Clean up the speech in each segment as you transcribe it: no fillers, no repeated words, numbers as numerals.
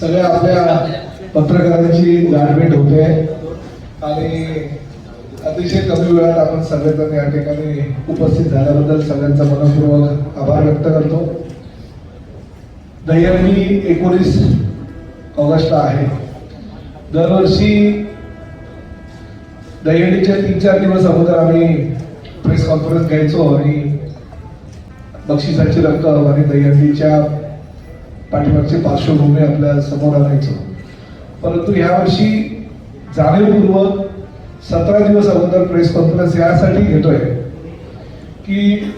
सगळ्या आपल्या पत्रकारांची गाठभेट होते आणि अतिशय कमी वेळात आपण सगळेजण या ठिकाणी उपस्थित झाल्याबद्दल सगळ्यांचा मनपूर्वक आभार व्यक्त करतो. दहीहंडी 19 ऑगस्टला आहे. दरवर्षी दहीहंडीच्या 3-4 दिवस अगोदर आम्ही प्रेस कॉन्फरन्स घ्यायचो आणि बक्षिसाची रक्कम आणि दहीहंडीच्या पाठीमागची पार्श्वभूमी आपल्या समोर आणायचो. परंतु यावर्षी जाणीवपूर्वक 17 दिवस अगोदर प्रेस कॉन्फरन्स यासाठी घेतोय की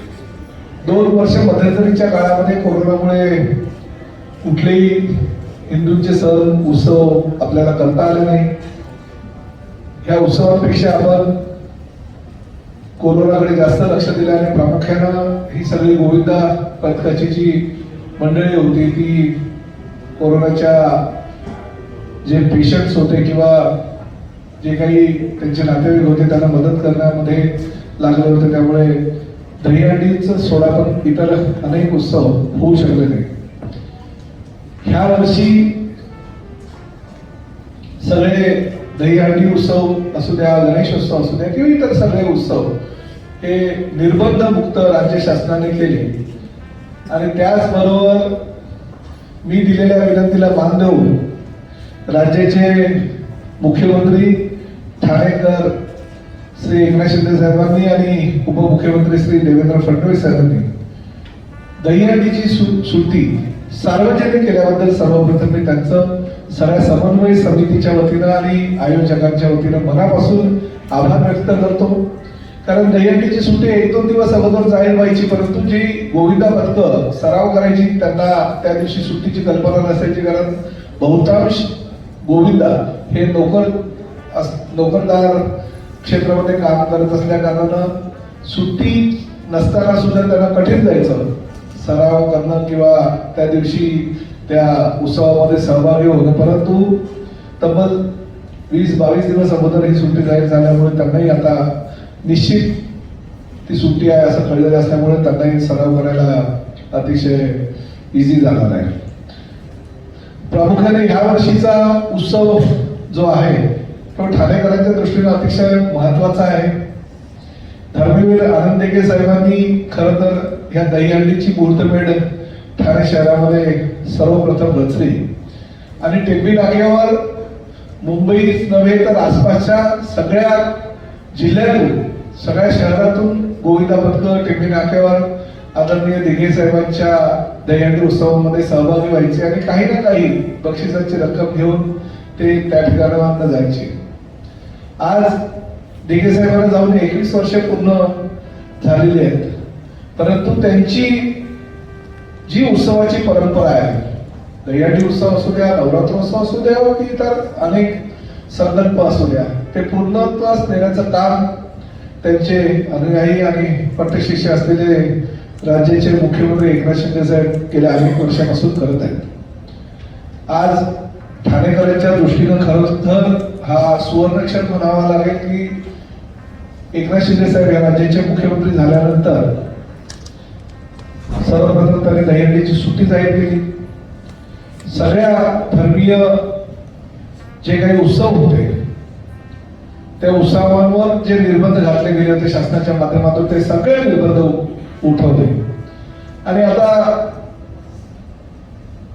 2 वर्ष मध्यंतरीच्या काळामध्ये कोरोनामुळे कुठलेही हिंदूंचे सण उत्सव आपल्याला करता आले नाही. ह्या उत्सवांपेक्षा आपण कोरोनाकडे जास्त लक्ष दिलं आणि प्रामुख्यानं ही सगळी गोविंदा पथकाची जी मंडळी होती ती कोरोनाच्या जे पेशंट्स होते किंवा जे काही त्यांचे नातेवाईक होते त्यांना मदत करण्यामध्ये लागले होते. त्यामुळे दहीहंडीचं सोडा पण इतर अनेक उत्सव होऊ शकले नाही. ह्या वर्षी सगळे दहीहंडी उत्सव असू द्या, गणेश उत्सव असू द्या किंवा इतर सगळे उत्सव हे निर्बंध मुक्त राज्य शासनाने केले आणि त्याचबरोबर मी दिलेल्या विनंतीला मान देऊन राज्याचे मुख्यमंत्री ठाणेकर श्री एकनाथ शिंदे साहेबांनी आणि उपमुख्यमंत्री श्री देवेंद्र फडणवीस साहेबांनी दहीहंडीची सुट्टी सार्वजनिक केल्याबद्दल सर्वप्रथम मी त्यांचं सगळ्या समन्वय समितीच्या वतीनं आणि आयोजकांच्या वतीनं मनापासून आभार व्यक्त करतो. कारण दहीहंडीची सुट्टी 1-2 दिवस अगोदर जाहीर व्हायची, परंतु जी गोविंदा पथकं सराव करायची त्यांना त्या दिवशी सुट्टीची कल्पना नसायची. कारण बहुतांश गोविंदा हे नोकरदार क्षेत्रामध्ये काम करत असल्या कारणानं सुट्टी नसताना सुद्धा त्यांना कठीण जायचं सराव करणं किंवा त्या दिवशी त्या उत्सवामध्ये सहभागी होणं. परंतु तब्बल 20-22 दिवस अगोदर ही सुट्टी जाहीर झाल्यामुळे त्यांनाही आता निश्चित ती सुट्टी आहे असं कळलेलं असल्यामुळे त्यांनाही सराव करायला अतिशय इझी जाणार आहे. प्रामुख्याने ह्या वर्षीचा उत्सव जो आहे तो ठाणेकरांच्या दृष्टीने अतिशय महत्वाचा आहे. धर्मवीर आनंद देगे साहेबांनी खरं तर ह्या दहीहंडीची मुहूर्तमेढ ठाणे शहरामध्ये सर्वप्रथम रचली आणि टेंबी नाक्यावर मुंबईच नव्हे तर आसपासच्या सगळ्या जिल्ह्यातून सगळ्या शहरातून गोविंदा पथकं टेंबी नाक्यावर आदरणीय दिघे साहेबांच्या दहीहंडी उत्सवामध्ये सहभागी व्हायचे आणि काही ना काही बक्षिसाची रक्कम घेऊन ते त्या ठिकाणावर जायचे. आज दिघे साहेबांना जाऊन 21 वर्ष पूर्ण झालेली आहेत, परंतु त्यांची जी उत्सवाची परंपरा आहे, दहीहंडी उत्सव असू द्या, नवरात्र उत्सव असू द्या की इतर अनेक संकल्प असू द्या, ते पूर्णत्वास नेण्याचं काम त्यांचे अनुयायी आणि पट्टशिष्य असलेले राज्याचे मुख्यमंत्री एकनाथ शिंदे साहेब गेल्या अनेक वर्षापासून करत आहेत. आज ठाणेकरांच्या दृष्टीनं खरं तर हा सुवर्णक्षण म्हणावा लागेल की एकनाथ शिंदे साहेब या राज्याचे मुख्यमंत्री झाल्यानंतर सर्वप्रथम त्यांनी दहीहंडीची सुट्टी जाहीर केली. सगळ्या धर्मीय जे काही उत्सव होते त्या उत्सवांवर जे निर्बंध घातले गेले होते शासनाच्या माध्यमातून ते सगळे निर्बंध उठवले आणि आता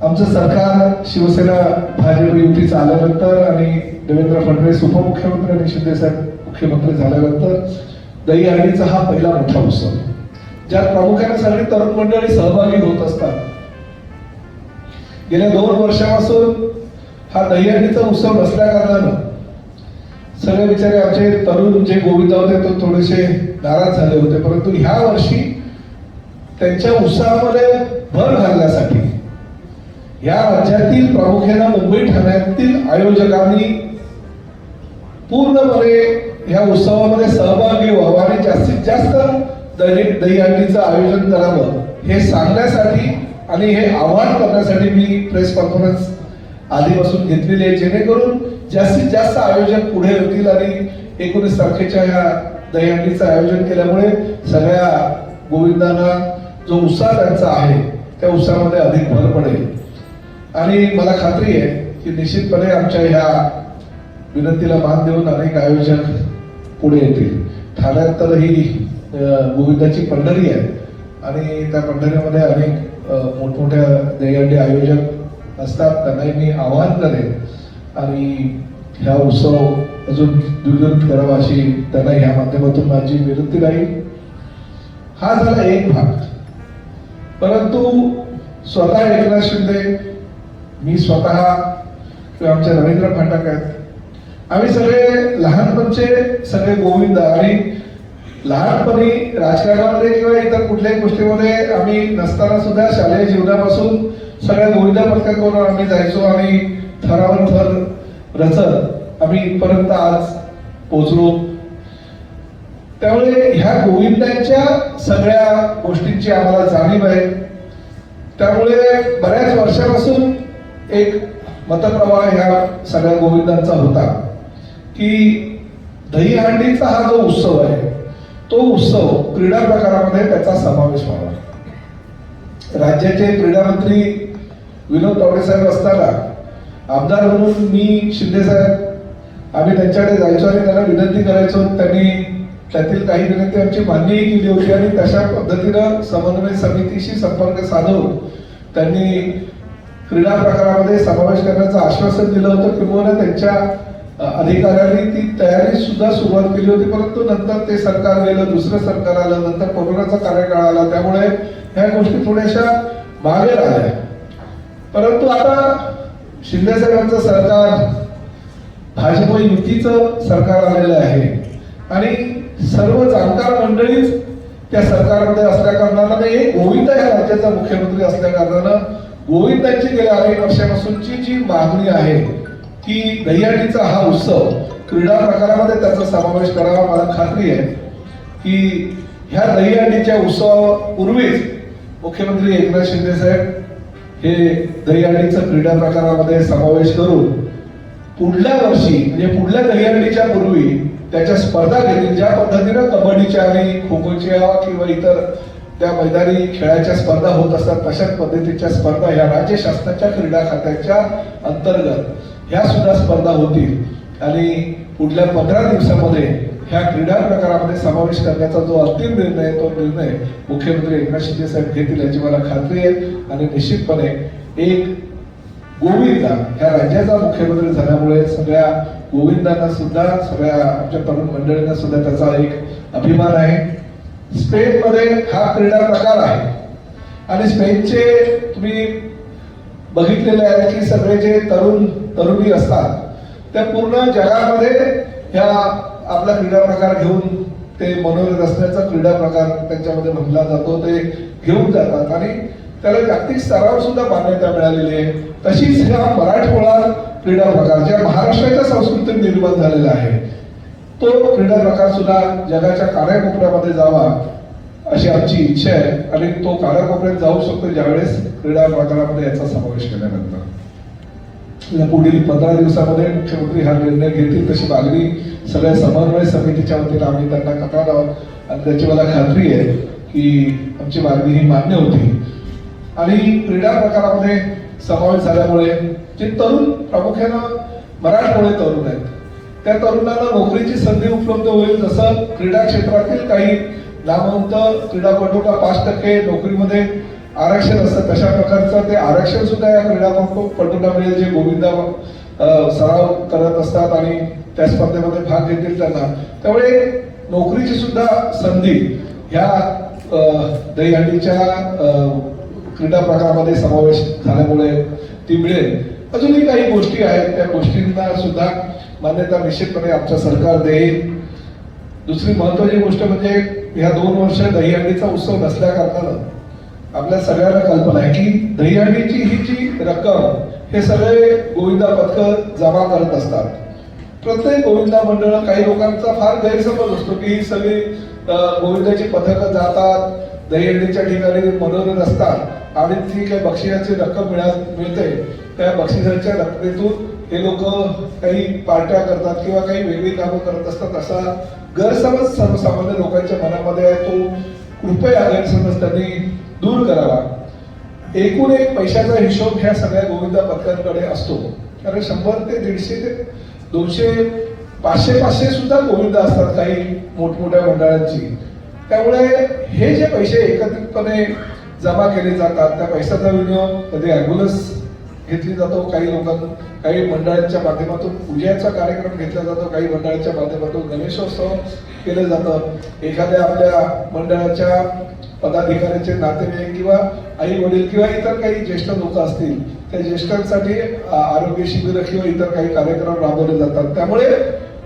आमचं सरकार शिवसेना भाजप युतीचं आल्यानंतर आणि देवेंद्र फडणवीस उपमुख्यमंत्री आणि शिंदे साहेब मुख्यमंत्री झाल्यानंतर दहीहंडीचा हा पहिला मोठा उत्सव ज्यात प्रामुख्याने सगळी तरुण मंडळी सहभागी होत असतात. गेल्या 2 वर्षापासून हा दहीहंडीचा उत्सव नसल्या कारणानं सगळे बिचारे आमचे तरुण जे गोविंदा होते तो थोडेसे नाराज झाले होते, परंतु ह्या वर्षी त्यांच्या उत्साहामध्ये भर घालण्यासाठी या राज्यातील प्रामुख्याने मुंबई ठाण्यातील आयोजकांनी पूर्णपणे या उत्सवामध्ये सहभागी व्हावं आणि जास्तीत जास्त दहीहंडीचं आयोजन करावं हे सांगण्यासाठी आणि हे आवाहन करण्यासाठी मी प्रेस कॉन्फरन्स आधीपासून घेतलेली आहे, जेणेकरून जास्तीत जास्त आयोजक पुढे येतील आणि 19 तारखेच्या या दहीहंडीचं आयोजन केल्यामुळे सगळ्या गोविंदांना जो उत्साह त्यांचा आहे त्या उत्साहामध्ये अधिक भर पडेल. आणि मला खात्री आहे की निश्चितपणे आमच्या ह्या विनंतीला मान देऊन अनेक आयोजक पुढे येतील. ठाण्यात तर ही गोविंदाची पंढरी आहे आणि त्या पंढरीमध्ये अनेक मोठमोठ्या दहीहंडी आयोजक असतात. त्यांनाही मी आवाहन करेन आणि ह्या उत्सव अजून द्विगुणित करावा अशी त्यांना ह्या माध्यमातून माझी विनंती राहील. हा झाला एक भाग. परंतु स्वतः एकनाथ शिंदे, मी स्वतः किंवा आमचे रवींद्र फाटक आहेत, आम्ही सगळे लहानपणचे सगळे गोविंद आणि लहानपणी राजकारणामध्ये किंवा इतर कुठल्याही गोष्टीमध्ये आम्ही नसताना सुद्धा शालेय जीवनापासून सगळ्या गोविंदा पथकाकडून आम्ही जायचो आणि थरावर थर रचत आम्ही इथपर्यंत आज पोहोचलो. त्यामुळे ह्या गोविंदांच्या सगळ्या गोष्टींची आम्हाला जाणीव आहे. त्यामुळे बऱ्याच वर्षापासून एक मतप्रवाह ह्या सगळ्या गोविंदांचा होता की दहीहंडीचा हा जो उत्सव आहे तो उत्सव क्रीडा प्रकारामध्ये त्याचा समावेश व्हावा. राज्याचे क्रीडा मंत्री विनोद तावडे साहेब असताना आमदार म्हणून मी शिंदे साहेब आम्ही त्यांच्याकडे जायचो आणि त्यांना विनंती करायचो. त्यांनी त्यातील काही विनंती आमची मान्यही केली होती आणि तशा पद्धतीनं समन्वय समितीशी संपर्क साधून त्यांनी क्रीडा प्रकारामध्ये समावेश करण्याचं आश्वासन दिलं होतं. किंवा त्यांच्या अधिकाऱ्यांनी ती तयारी सुद्धा सुरुवात केली होती. परंतु नंतर ते सरकार गेलं, दुसरं सरकार आलं, नंतर कोरोनाचा कार्यकाळ आला, त्यामुळे ह्या गोष्टी थोड्याशा मागे राहिल्या. परंतु आता शिंदे साहेबांचं सरकार भाजप युतीचं सरकार आलेलं आहे आणि सर्व जाणकार मंडळीच त्या सरकारमध्ये असल्या कारणानं एक गोविंद या राज्याचा मुख्यमंत्री असल्या कारणानं गोविंदांची गेल्या अनेक वर्षापासूनची जी मागणी आहे की दहीहंडीचा हा उत्सव क्रीडा प्रकारामध्ये त्याचा समावेश करावा. मला खात्री आहे की ह्या दहीहंडीच्या उत्सवापूर्वीच मुख्यमंत्री एकनाथ शिंदे साहेब हे दहीहंडीचं क्रीडा प्रकारामध्ये समावेश करून पुढल्या वर्षी म्हणजे पुढल्या दहीहंडीच्या पूर्वी त्याच्या स्पर्धा घेतील. ज्या पद्धतीनं कबड्डीच्या आणि खो खोच्या किंवा इतर त्या मैदानी खेळाच्या स्पर्धा होत असतात तशाच पद्धतीच्या स्पर्धा ह्या राज्य शासनाच्या क्रीडा खात्याच्या अंतर्गत ह्या सुद्धा स्पर्धा होतील आणि पुढल्या 15 दिवसामध्ये ह्या क्रीडा प्रकारामध्ये समावेश करण्याचा जो अंतिम निर्णय तो निर्णय मुख्यमंत्री एकनाथ शिंदे साहेब घेतील याची मला खात्री आहे. आणि निश्चितपणे एक गोविंदा ह्या राज्याचा मुख्यमंत्री झाल्यामुळे सगळ्या गोविंदांना सुद्धा सगळ्या आमच्या तरुण मंडळींना सुद्धा त्याचा एक अभिमान आहे. स्पेनमध्ये हा क्रीडा प्रकार आहे आणि स्पेनचे तुम्ही बघितलेले आहेत की सगळे जे तरुणी असतात त्या पूर्ण जगामध्ये ह्या आपला क्रीडा प्रकार घेऊन ते मनोरंजन असण्याचा क्रीडा प्रकार त्यांच्यामध्ये म्हणला जातो. ते घेऊन जातात आणि त्याला जागतिक स्तरावर सुद्धा मान्यता मिळालेली आहे. तशीच हा मराठमोळा क्रीडा प्रकार ज्या महाराष्ट्राच्या संस्कृतीत निर्माण झालेला आहे तो क्रीडा प्रकार सुद्धा जगाच्या कानाकोपऱ्यामध्ये जावा अशी आमची इच्छा आहे आणि तो कानाकोपऱ्यात जाऊ शकतो ज्यावेळेस क्रीडा प्रकारामध्ये याचा समावेश केल्यानंतर. पुढील 15 दिवसामध्ये मुख्यमंत्री हा निर्णय घेतील तशी मागणी सगळ्या समन्वय समितीच्या वतीने आम्ही त्यांना करणार आहोत आणि त्याची मला खात्री आहे की आमची मागणी ही मान्य होती. आणि क्रीडा प्रकारामध्ये समावेश झाल्यामुळे जे तरुण प्रामुख्यानं मराठमोळे तरुण आहेत त्या तरुणांना नोकरीची संधी उपलब्ध होईल. जसं क्रीडा क्षेत्रातील काही नामवंत क्रीडापटूंना 5% नोकरीमध्ये आरक्षण असतं तशा प्रकारचं ते आरक्षण सुद्धा या क्रीडापटूंना मिळेल जे गोविंदा सराव करत असतात आणि त्या स्पर्धेमध्ये भाग घेतील त्यांना. त्यामुळे नोकरीची सुद्धा संधी ह्या दहीहंडीच्या क्रीडा प्रकारामध्ये समावेश झाल्यामुळे ती मिळेल. अजूनही काही गोष्टी आहेत त्या गोष्टींना सुद्धा मान्यता निश्चितपणे आमचं सरकार देईल. दुसरी महत्वाची गोष्ट म्हणजे ह्या 2 वर्ष दहीहंडीचा उत्सव नसल्या कारणानं आपल्या सगळ्यांना कल्पना आहे की दहीहंडीची ही जी रक्कम हे सगळे गोविंदा पथक जमा करत असतात. प्रत्येक गोविंदा मंडळ काही लोकांचा फार गैरसमज असतो की ही सगळी गोविंदाची पथकं जातात दहीहंडीच्या ठिकाणी मनोरंजन असतात आणि ती काही बक्षिसाची रक्कम मिळते त्या बक्षिसाच्या रकमेतून हे लोक काही पार्ट्या करतात किंवा काही वेगळी कामं करत असतात असा गैरसमज सर्वसामान्य लोकांच्या मनामध्ये आहे. तो कृपया गैरसमज त्यांनी दूर करावा. एकूण एक पैशाचा हिशोब ह्या सगळ्या गोविंदा पथकांकडे असतो. कारण 100 ते 150 ते 200 500 सुद्धा गोविंदा असतात काही मोठमोठ्या मंडळांची. त्यामुळे हे जे पैसे एकत्रितपणे जमा केले जातात त्या पैशाचा विनियोग कधी ॲम्ब्युलन्स घेतली जातो, काही मंडळांच्या माध्यमातून पूजेचा कार्यक्रम घेतला जातो, काही मंडळांच्या माध्यमातून गणेशोत्सव केलं जातं. एखाद्या आपल्या मंडळाच्या पदाधिकाऱ्याचे नातेवाईक किंवा आई वडील किंवा इतर काही ज्येष्ठ लोक असतील त्या ज्येष्ठांसाठी आरोग्य शिबिर किंवा इतर काही कार्यक्रम राबवले जातात. त्यामुळे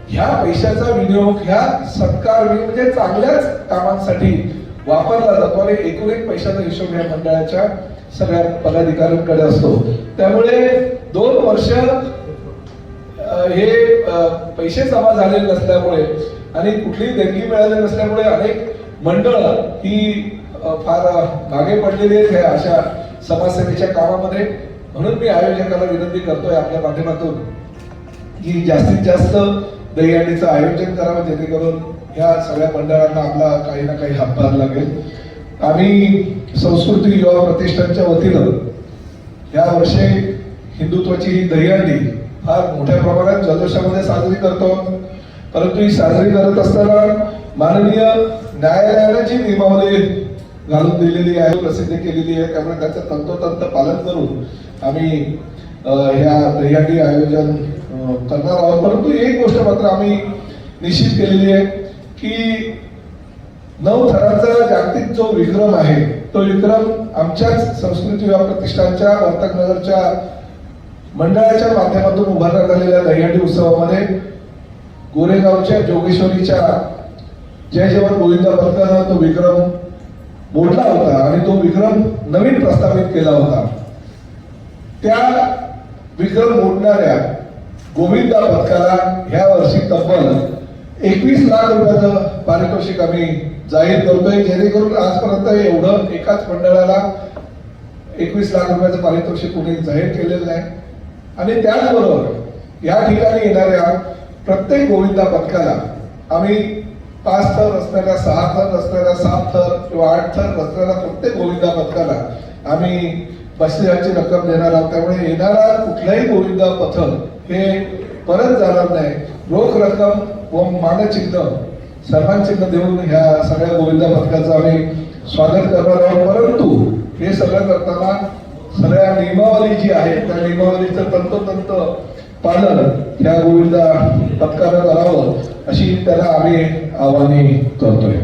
ह्या पैशाचा विनियोग ह्या सत्कार म्हणजे चांगल्याच कामांसाठी वापरला जातो आणि एकूण एक पैशाचा हिशोब ह्या मंडळाच्या सगळ्या पदाधिकाऱ्यांकडे असतो. त्यामुळे 2 वर्ष हे पैसे जमा झालेले नसल्यामुळे आणि कुठलीही देणगी मिळाली नसल्यामुळे अनेक मंडळ ही फार मागे पडलेली आहेत ह्या अशा समाजसेवेच्या कामामध्ये. म्हणून मी आयोजकाला विनंती करतोय आपल्या माध्यमातून की जास्तीत जास्त दहीहंडीचं आयोजन करावं, जेणेकरून ह्या सगळ्या मंडळांना आपला काही ना काही हातभार लागेल. आम्ही संस्कृती युवा प्रतिष्ठानच्या वतीनं या वर्षी हिंदुत्वाची ही दहीहंडी फार मोठ्या प्रमाणात जल्लोषामध्ये साजरी करतो. परंतु ही साजरी करत असताना माननीय न्यायालयाने जी नियमावली घालून दिलेली आहे, प्रसिद्ध केलेली आहे, त्यामुळे त्याचं तंतोतंत पालन करून आम्ही ह्या दहीहंडी आयोजन करणार आहोत. परंतु एक गोष्ट मात्र आम्ही निश्चित केलेली आहे की 9 थरांचा जागतिक जो विक्रम आहे तो विक्रम आमच्याच संस्कृती युवा प्रतिष्ठानच्या वर्तकनगरच्या मंडळाच्या माध्यमातून उभारण्यात आलेल्या दहीहंडी उत्सवामध्ये गोरेगावच्या जोगेश्वरीच्या जय जवान गोविंदा पथकानं तो विक्रम मोडला होता आणि तो विक्रम नवीन प्रस्थापित केला होता. त्या विक्रम मोडणाऱ्या गोविंदा पथकाला ह्या वर्षी तब्बल 21 लाख रुपयाचं पारितोषिक आम्ही जाहीर करतोय, जेणेकरून आजपर्यंत एवढं एकाच मंडळाला 21 लाख रुपयाचं पारितोषिक कोणी जाहीर केलेलं नाही. आणि त्याचबरोबर या ठिकाणी येणाऱ्या प्रत्येक गोविंदा पथकाला आम्ही 5 थर असणाऱ्या, 6 थर असणाऱ्या, 7 थर किंवा 8 थर असणाऱ्या प्रत्येक गोविंदा पथकाला आम्ही 5,000ची रक्कम देणार आहोत. त्यामुळे येणारा कुठलाही गोविंदा पथक हे परत जाणार नाही. रोख रक्कम व मानचिन्ह सन्मानचिन्ह देऊन ह्या सगळ्या गोविंदा पथकाचं आम्ही स्वागत करणार आहोत. परंतु हे सगळं करताना सगळ्या नियमावली जी आहे त्या नियमावलीचं तंतोतंत पालन ह्या गोविंदा पथकानं करावं अशी त्याला आम्ही आवाहन करतोय.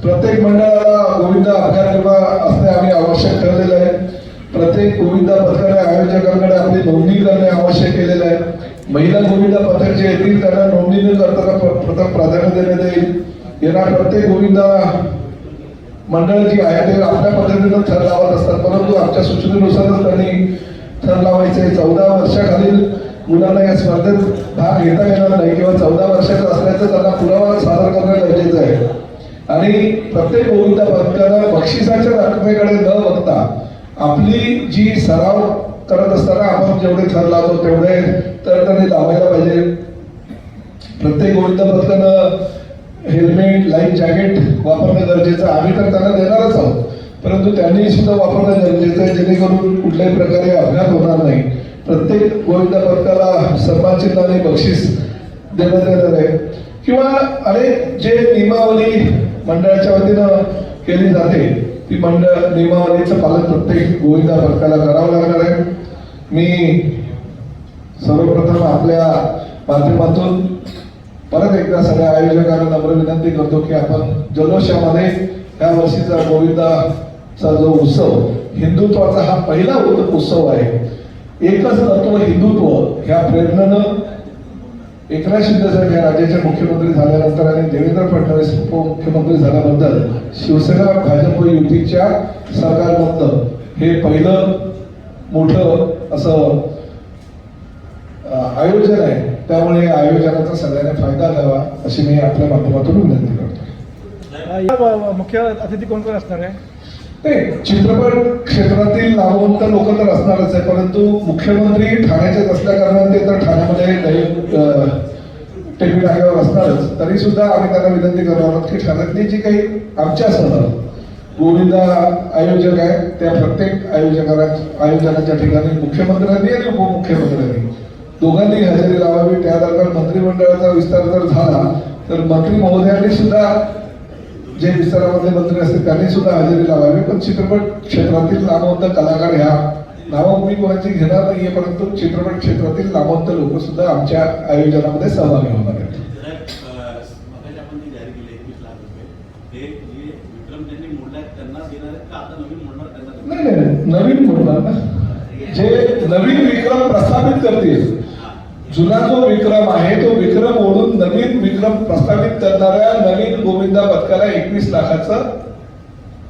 प्रत्येक मंडळाला गोविंदा अभ्यास असणे आम्ही आवश्यक ठरलेलं आहे. प्रत्येक गोविंदा पथकाने आयोजकांकडे आपली नोंदणी करणे आवश्यक केलेलं आहे. महिला गोविंदा पथक जे येतील त्यांना नोंदणी न करताना प्रथम प्राधान्य देण्यात येईल. येणार प्रत्येक गोविंदा मंडळ जी आहे ते आपल्या पद्धतीनं थर लावत असतात, परंतु आमच्या सूचनेनुसारच त्यांनी थर लावायचे. 14 वर्षाखालील मुलांना या स्पर्धेत भाग घेता येणार नाही किंवा 14 वर्षाचं असल्याचं त्यांना पुरावा सादर करणं गरजेचं आहे. आणि प्रत्येक गोविंदा पथकानं बक्षिसाच्या रकमेकडे न बघता आपली जी सराव करत असताना आपण जेवढे थर लावतो तेवढे तर त्यांनी लावायला पाहिजे. प्रत्येक गोविंदा पथकानं हेल्मेट, लाईफ जॅकेट वापरणं गरजेचं. आम्ही तर त्यांना देणारच आहोत, परंतु त्यांनी सुद्धा वापरणं गरजेचं आहे, जेणेकरून कुठल्याही प्रकारे अपघात होणार नाही. प्रत्येक गोविंदा पथकाला सन्मानचिन्ह आणि बक्षीस देण्यात येणार आहे. किंवा अनेक जे नियमावली मंडळाच्या वतीनं केली जाते ती नियमावलीचं पालन प्रत्येक गोविंदा पथकाला करावं लागणार आहे. मी सर्वप्रथम आपल्या माध्यमातून परत एकदा सगळ्या आयोजकांना नम्र विनंती करतो की आपण जल्लोषामध्ये या वर्षीचा गोविंदाचा जो उत्सव हिंदुत्वाचा हा पहिला उत्सव आहे. एकच तत्व हिंदुत्व ह्या प्रेरणेनं एकनाथ शिंदे साहेब या राज्याचे मुख्यमंत्री झाल्यानंतर आणि देवेंद्र फडणवीस उपमुख्यमंत्री झाल्यानंतर शिवसेना भाजप युतीच्या सरकारमधलं हे पहिलं मोठं असं आयोजन आहे. त्यामुळे या आयोजनाचा सगळ्यांना फायदा घ्यावा अशी मी आपल्या माध्यमातून विनंती करतो. मुख्य अतिथी कोण कोण असणार आहे? चित्रपट क्षेत्रातील नामवंत लोक तर असणारच आहे, परंतु मुख्यमंत्री ठाण्याचेच असल्या कारणाने ते तर ठाण्यामध्ये टेकडी नाक्यावर असणारच. तरी सुद्धा आम्ही त्यांना विनंती करणार आहोत की ठाण्यातली जी काही आमच्यासह गोविंदा आयोजक आहेत त्या प्रत्येक आयोजनाच्या ठिकाणी मुख्यमंत्र्यांनी आणि उपमुख्यमंत्र्यांनी दोघांनी हजेरी लावावी. त्या दरम्यान मंत्रिमंडळाचा विस्तार जर झाला तर मंत्री महोदयांनी सुद्धा जे विस्तारामधले मंत्री असतील त्यांनी सुद्धा हजेरी लावावी. पण चित्रपट क्षेत्रातील नामवंत कलाकार ह्या नावं मी कोणाची घेणार नाहीये, परंतु चित्रपट क्षेत्रातील नामवंत लोक सुद्धा आमच्या आयोजनामध्ये सहभागी होणार आहेत. नाही नाही, नवीन मोडणार ना, जे नवीन विक्रम प्रस्थापित करतील. जुना जो विक्रम आहे तो विक्रम ओढून नवीन विक्रम प्रस्थापित करणाऱ्या नवीन गोविंदा पथकाला 21 लाखाचं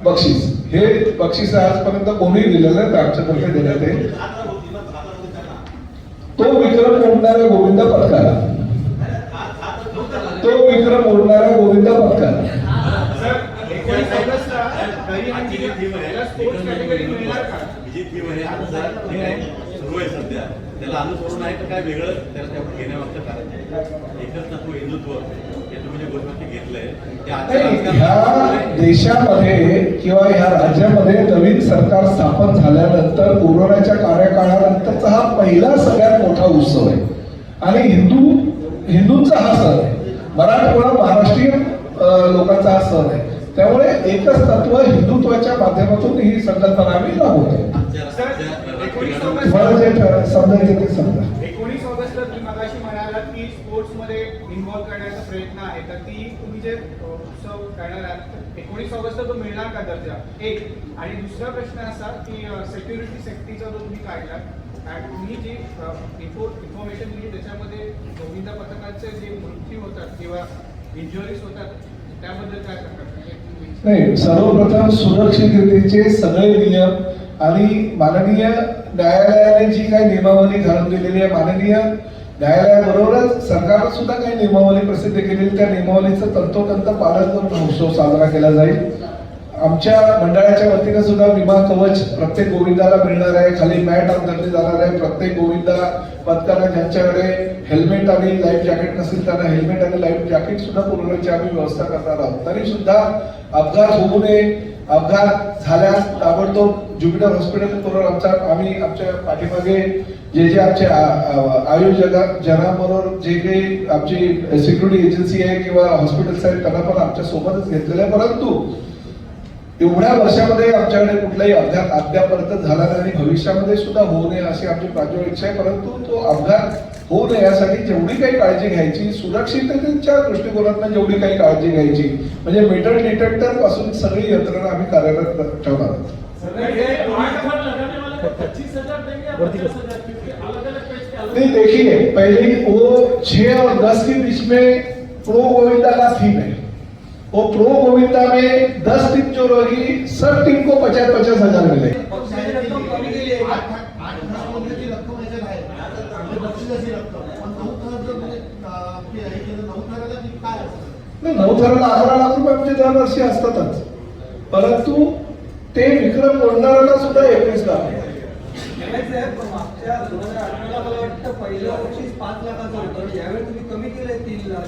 बक्षीस. हे बक्षीस आजपर्यंत कोणी दिलेलं आहे, आमच्यातर्फे देण्यात येईल. तो विक्रम ओढणाऱ्या गोविंदा पथकाला, तो विक्रम ओढणाऱ्या गोविंदा पथकाला. सुरू आहे सध्या, त्याला अनुसरून आहे तर काय वेगळं त्याला त्यावर घेण्यामागचं कारण एकच तत्व हिंदुत्व हे तुम्ही जे गोष्टी घेतलंय ह्या देशामध्ये किंवा ह्या राज्यामध्ये नवीन सरकार स्थापन झाल्यानंतर कोरोनाच्या कार्यकाळानंतरचा हा पहिला सगळ्यात मोठा उत्सव आहे आणि हिंदूंचा हा सण आहे. मराठमोळा महाराष्ट्रीयन लोकांचा हा सण आहे. त्यामुळे एकच तत्व हिंदुत्वाच्या माध्यमातून ही संकल्पना आम्ही राबवतो. तुम्हाला जे समजायचं ते समजा. 19 ऑगस्टला तुम्ही मगाशी म्हणालात की स्पोर्ट्स मध्ये इन्व्हॉल्व करण्याचा प्रयत्न आहे, तर ती तुम्ही जे उत्सव करणार आहात 19 ऑगस्टला तो मिळणार का दर्जा? एक. आणि दुसरा प्रश्न असा की सेक्युरिटी सेफ्टीचा जो तुम्ही काढलात आणि तुम्ही जी इन्फॉर्मेशन दिली त्याच्यामध्ये गोविंदा पथकाचे जे मृत्यू होतात किंवा इंजुरीज होतात त्याबद्दल काय सांगतात? नाही, सर्वप्रथम सुरक्षिततेचे सगळे नियम आणि माननीय न्यायालयाने जी काही नियमावली घालून दिलेली आहे, माननीय न्यायालयाबरोबरच सरकारने सुद्धा काही नियमावली प्रसिद्ध केलेली, त्या नियमावलीचं तंतोतंत पालन करून हा उत्सव साजरा केला जाईल. आमच्या मंडळाच्या वतीने सुद्धा विमा कवच प्रत्येक गोविंदाला मिळणार आहे. खाली मॅट अंतरली जाणार आहे. प्रत्येक गोविंदा पथकाला ज्यांच्याकडे हेल्मेट आणि लाईफ जॅकेट नसेल त्यांना हेल्मेट आणि लाईफ जॅकेट सुद्धा पुरवण्याची आम्ही व्यवस्था करणार आहोत. तरी सुद्धा अपघात होऊ नये, अपघात झाल्यास ताबडतोब ज्युपिटर हॉस्पिटल आम्ही आमच्या पाठीमागे जे आमचे जनाबरोबर जे काही आमची सिक्युरिटी एजन्सी आहे किंवा हॉस्पिटल्स आहेत त्यांना पण आमच्या सोबतच घेतलेलं आहे. परंतु एवढ्या वर्षामध्ये आमच्याकडे कुठलाही अपघात अद्यापर्यंत झाला नाही आणि भविष्यामध्ये सुद्धा होऊ नये अशी आमची प्रांजळ इच्छा आहे. परंतु तो अपघात होऊ नये यासाठी जेवढी काही काळजी घ्यायची, सुरक्षिततेच्या दृष्टिकोनातून जेवढी काही काळजी घ्यायची, म्हणजे मेटल डिटेक्टर पासून सगळी यंत्रणा आम्ही कार्यरत ठेवणार आहोत. नहीं देखिए, पहले वो 6 और 10 के बीच में प्रो गोविंदा का थीम है. वो प्रो गोविंदा में 10 टीम जो रहेगी, सब टीम को 50-50 हजार मिले. नऊ थराला 11 लाख रुपये आमचे दरवर्षी असतातच, परंतु ते विक्रम ओढणाऱ्याला सुद्धा 21 लाख. मागच्या 2018 मला वाटतं पहिल्या वर्षी 5 लाखाचं होतं, यावेळी तुम्ही कमी केलंय 3 लाख.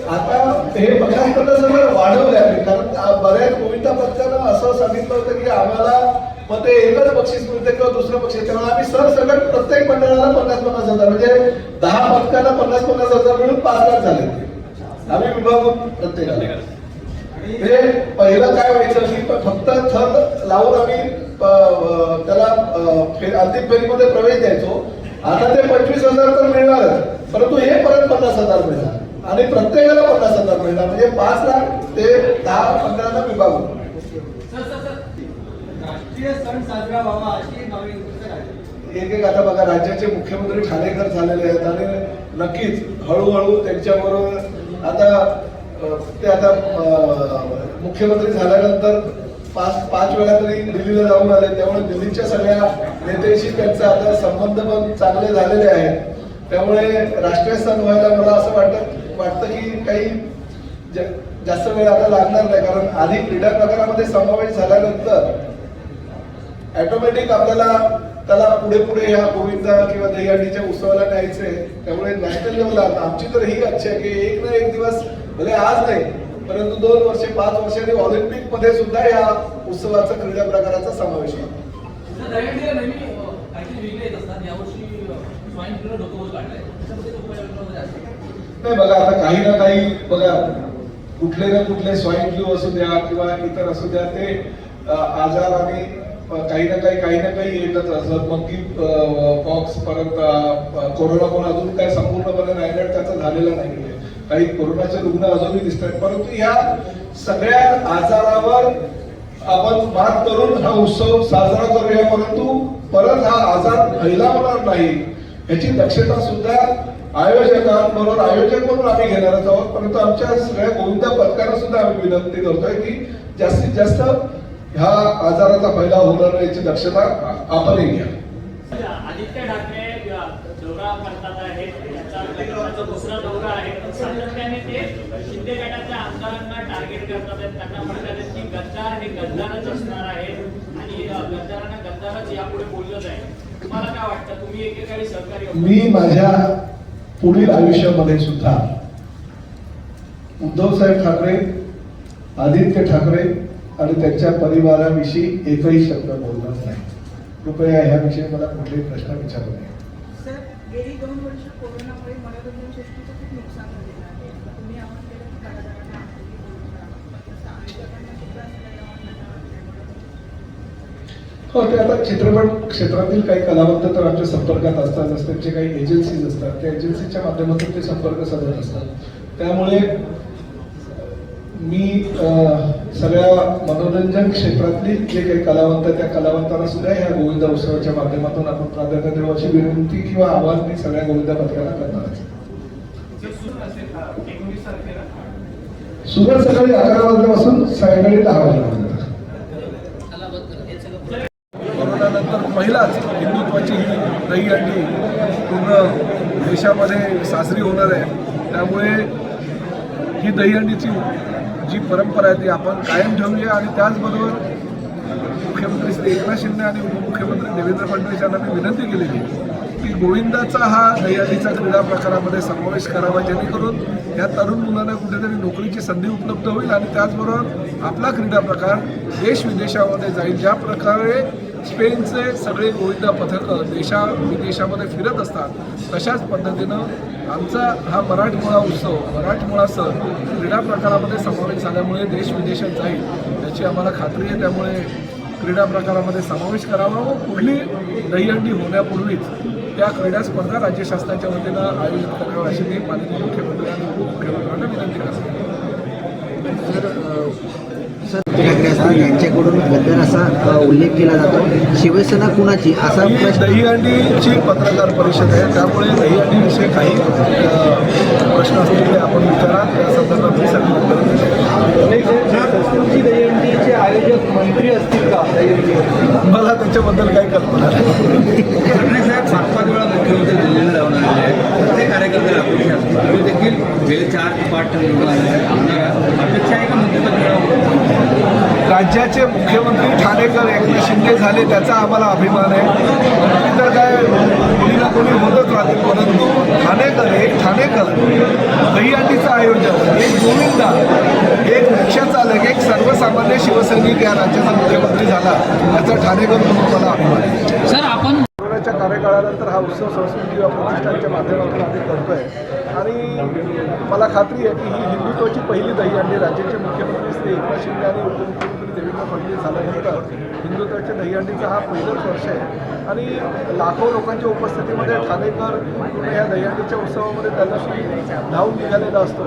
आता हे बघायला सगळं वाढवले आहे, कारण बऱ्याच गोविंदा पथकानं असं सांगितलं होतं की आम्हाला मग ते एकच बक्षीस मिळते किंवा दुसरं बक्षीस, त्यामुळे आम्ही सरसकट प्रत्येक मंडळाला 50-50 हजार, म्हणजे 10 पथकाला 50-50 हजार मिळून 5 लाख झाले. आम्ही विभागून प्रत्येकाला हे पहिलं काय व्हायचं की फक्त थर लावून आम्ही त्याला अंतिम फेरीमध्ये प्रवेश द्यायचो. आता ते 25,000 तर मिळणारच, परंतु हे परत 50,000 मिळणार आणि प्रत्येकाला 50,000 मिळणार, म्हणजे 5 लाख ते 10 मंडळांना विभागून. राष्ट्रीय सण साजरा व्हावा अशी मागणी एक आता बघा, राज्याचे मुख्यमंत्री ठाणेकर झालेले आहेत आणि नक्कीच हळूहळू त्यांच्याबरोबर आता मुख्यमंत्री झाल्यानंतर पाच वेळा तरी दिल्लीला जाऊन आले, त्यामुळे दिल्लीच्या सगळ्या नेत्यांशी त्यांचे आता संबंध पण चांगले झालेले आहेत. त्यामुळे राष्ट्रीय सण व्हायला मला असं वाटतं की काही जास्त वेळ आता लागणार नाही, कारण आधी क्रीडा प्रकारामध्ये समावेश झाल्यानंतर ऑटोमॅटिक आपल्याला त्याला पुढे ह्या गोविंदा किंवा दहीहंडीच्या उत्सवाला न्यायचे. त्यामुळे नॅशनल लेवलला आमची तर ही इच्छा आहे की एक ना एक दिवस, भले आज नाही परंतु 2 वर्षे 5 वर्षांनी ऑलिम्पिक मध्ये सुद्धा या उत्सवाचा क्रीडा प्रकाराचा समावेश होतो. दहीहंडीला नेहमी काहीतरी वेगळे येत असतात. यावर्षी स्वाईन फ्लू डोकं काढलंय, त्याच्यामध्ये उपाययोजना असतात. नाही बघा, आता काही ना काही बघा, कुठले ना कुठले स्वाईन फ्लू असू द्या किंवा इतर असू द्या, ते आजार आणि काही ना काही येतच असत. मग की पॉक्स, परत कोरोना पण अजून काय संपूर्णपणे नायनाट त्याचा झालेला नाहीये. काही कोरोनाचे रुग्ण अजूनही दिसत आहेत, परंतु या सगळ्या आजारावर आपण मात करून हा उत्सव साजरा करूया, परंतु परत हा आजार फैलावणार नाही याची दक्षता सुद्धा आयोजकांबरोबर आयोजक म्हणून आम्ही घेणारच आहोत. परंतु आमच्या सगळ्या गोविंदा पथकांना सुद्धा आम्ही विनंती करतोय की जास्तीत जास्त ह्या आजाराचा फैलाव होणार नाही याची दक्षता आपणही घ्या. आदित्य ठाकरे दौरा करतात आहेत, याचा दुसरा दौरा आहे. सातत्याने ते शिंदे गटाच्या आमदारांना टार्गेट करतात आहेत. त्यांना म्हणतात आहेत की गद्दार हे गद्दारच असणार आहे आणि गद्दारांना गद्दारच यापुढे बोललं जाईल. तुम्हाला काय वाटतं? तुम्ही एकेकाळी सहकारी मी माझ्या पुढील आयुष्यामध्ये सुद्धा उद्धव साहेब ठाकरे, आदित्य ठाकरे आणि त्यांच्या परिवाराविषयी एकही शब्द बोलणार नाही. कृपया ह्याविषयी मला कुठलेही प्रश्न विचारू नये. सर, गेली 2 वर्ष कोरोनामुळे मनोरंजन सृष्टीचं खूप नुकसान झालेलं आहे. तुम्ही आवाहन केलं की कलाकारांना आमदारी देऊ नका. तसं आयोजकांना सुद्धा असलेलं हो, ते आता चित्रपट क्षेत्रातील काही कलावंत तर आमच्या संपर्कात असतात, त्यांचे काही एजन्सीज असतात, त्या एजन्सीच्या माध्यमातून ते संपर्क साधत असतात. त्यामुळे मी सगळ्या मनोरंजन क्षेत्रातली जे काही कलावंत, त्या कलावंतांना सुद्धा या गोविंदा उत्सवाच्या माध्यमातून आपण प्राधान्य देऊ अशी विनंती किंवा आवाहन मी सगळ्या गोविंदा पथकाला करणार आहे. जर 19 तारखेला सुरुवात सकाळी 11 वाजल्यापासून सायंकाळी 10 वाजल्यापर्यंत. कोरोनानंतर पहिलाच हिंदुत्वाची ही दहीहंडी पूर्ण देशामध्ये साजरी होणार आहे. त्यामुळे ही दहीहंडीची जी परंपरा आहे ती आपण कायम ठेवूया आणि त्याचबरोबर मुख्यमंत्री श्री एकनाथ शिंदे आणि उपमुख्यमंत्री देवेंद्र फडणवीस यांना मी विनंती केलेली की गोविंदाचा हा दहीहंडीचा क्रीडा प्रकारामध्ये समावेश करावा, जेणेकरून या तरुण मुलांना कुठेतरी नोकरीची संधी उपलब्ध होईल आणि त्याचबरोबर आपला क्रीडा प्रकार देश विदेशामध्ये जाईल. ज्या प्रकारे स्पेनचे सगळे गोविंदा पथकं विदेशामध्ये फिरत असतात, तशाच पद्धतीनं आमचा हा मराठमोळा उत्सव, मराठमोळा सण क्रीडा प्रकारामध्ये समावेश झाल्यामुळे देश विदेशात जाईल याची आम्हाला खात्री आहे. त्यामुळे क्रीडा प्रकारामध्ये समावेश करावा व पुढली दहीहंडी होण्यापूर्वीच त्या क्रीडा स्पर्धा राज्य शासनाच्या वतीनं आयोजित कराव्या अशी मी माननीय मुख्यमंत्री आणि उपमुख्यमंत्र्यांना विनंती करतो. ठाकरे असतील यांच्याकडून गद्दार असा उल्लेख केला जातो. शिवसेना कुणाची असा ही प्रश्न दहीहंडीची पत्रकार परिषद आहे, त्यामुळे दहीहंडीविषयी काही प्रश्न असतील ते आपण विचारा. त्या संदर्भात मी सगळं उत्तर दहीहंडीचे आयोजक मंत्री असतील का? मला त्याच्याबद्दल काही कल्पना नाही. ठाकरे साहेब 5-5 वेळा मुख्यमंत्री दिल्लीला जाऊन आलेले आहेत. प्रत्येक कार्यकर्त्याला अपेक्षा असते. तुम्ही देखील गेले 4-5 आमदार अपेक्षा आहे का मंत्रिपद मिळावं? राज्याचे मुख्यमंत्री ठाणेकर एकनाथ शिंदे झाले त्याचा आम्हाला अभिमान आहे. मंत्री तर काय कोणी ना कोणी होतच राहतील, परंतु ठाणेकर दहीहंडीचा आयोजक, एक गोविंदा, एक रिक्षा चालक, एक सर्वसामान्य शिवसैनिक या राज्याचा मुख्यमंत्री झाला याचा ठाणेकर म्हणून मला अभिमान आहे. सर, आपण कोरोनाच्या कार्यकाळानंतर हा उत्सव संस्कृती किंवा प्रतिष्ठानच्या माध्यमातून आम्ही करतोय आणि मला खात्री आहे की ही हिंदुत्वाची पहिली दहीहंडी राज्याचे मुख्यमंत्री श्री एकनाथ शिंदे आणि उपमुख्यमंत्री देवेंद्र फडणवीस झाल्यानंतर हिंदुत्वाच्या दहीहंडीचा हा पहिलंच वर्ष आहे आणि लाखो लोकांच्या उपस्थितीमध्ये ठाणेकर या दहीहंडीच्या उत्सवामध्ये त्या दिवशी धावून निघालेला असतो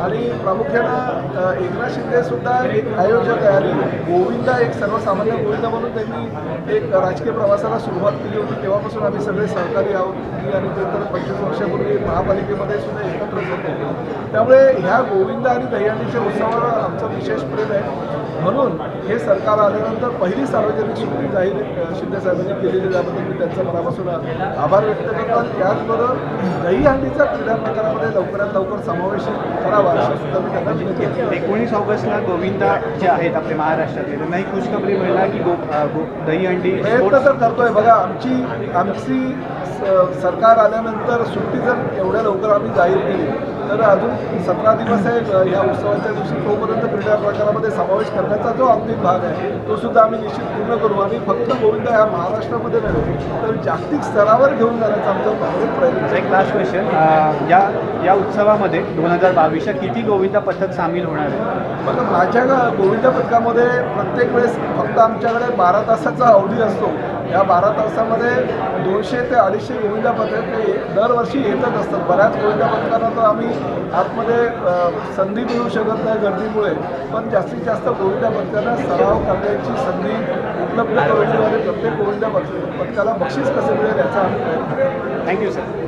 आणि प्रामुख्यानं एकनाथ शिंदे सुद्धा एक आयोजक आहे आणि गोविंदा एक सर्वसामान्य गोविंदा म्हणून त्यांनी एक राजकीय प्रवासाला सुरुवात केली होती. तेव्हापासून आम्ही सगळे सहकारी आहोत आणि नंतर 25 वर्षापूर्वी महापालिकेमध्ये सुद्धा एकत्रच होतो. त्यामुळे ह्या गोविंदा आणि दहीहंडीच्या उत्सवावर आमचं विशेष प्रेम आहे. म्हणून हे सरकार आल्यानंतर पहिली सार्वजनिक सुट्टी जाहीर शिंदे साहेबांनी केलेली, त्याबद्दल मी त्यांचा मनापासून आभार व्यक्त करतो. त्याचबरोबर दहीहंडीचा क्रीडा प्रकारामध्ये लवकरात लवकर समावेश करावा अशी सुद्धा मी त्यांना विनंती करतो. 19 ऑगस्टला गोविंदा जे आहेत आपले महाराष्ट्रातले त्यांना ही खुशखबरी मिळणार की दहीहंडी प्रयत्न तर करतोय. बघा, आमची सरकार आल्यानंतर सुट्टी जर एवढ्या लवकर आम्ही आम्ही जाहीर केली तर अजून 17 दिवस आहे ह्या उत्सवाच्या दिवशी, तोपर्यंत क्रीडा प्रकारामध्ये समावेश करण्याचा जो अंतिम भाग आहे तो सुद्धा आम्ही निश्चित पूर्ण करू आणि फक्त गोविंदा ह्या महाराष्ट्रामध्ये नव्हे तर जागतिक स्तरावर घेऊन जाण्याचा आमचा प्रामाणिक प्रयत्न आहे. एक लास्ट क्वेश्चन, या उत्सवामध्ये 2022च्या किती गोविंदा पथक सामील होणार आहे? बघा, माझ्या गोविंदा पथकामध्ये प्रत्येक वेळेस फक्त आमच्याकडे 12 तासाचा अवधी असतो. या 12 तासामध्ये 200 ते 250 गोविंदा पथक हे दरवर्षी येतच असतात. बऱ्याच गोविंदा पथकांना तर आम्ही आतमध्ये संधी मिळू शकत नाही गर्दीमुळे, पण जास्तीत जास्त गोविंदा पथकांना सराव करण्याची संधी उपलब्ध करून देऊ आणि प्रत्येक गोविंदा पथकाला बक्षीस कसं मिळेल याचा आम्ही प्रयत्न करू. Thank you sir.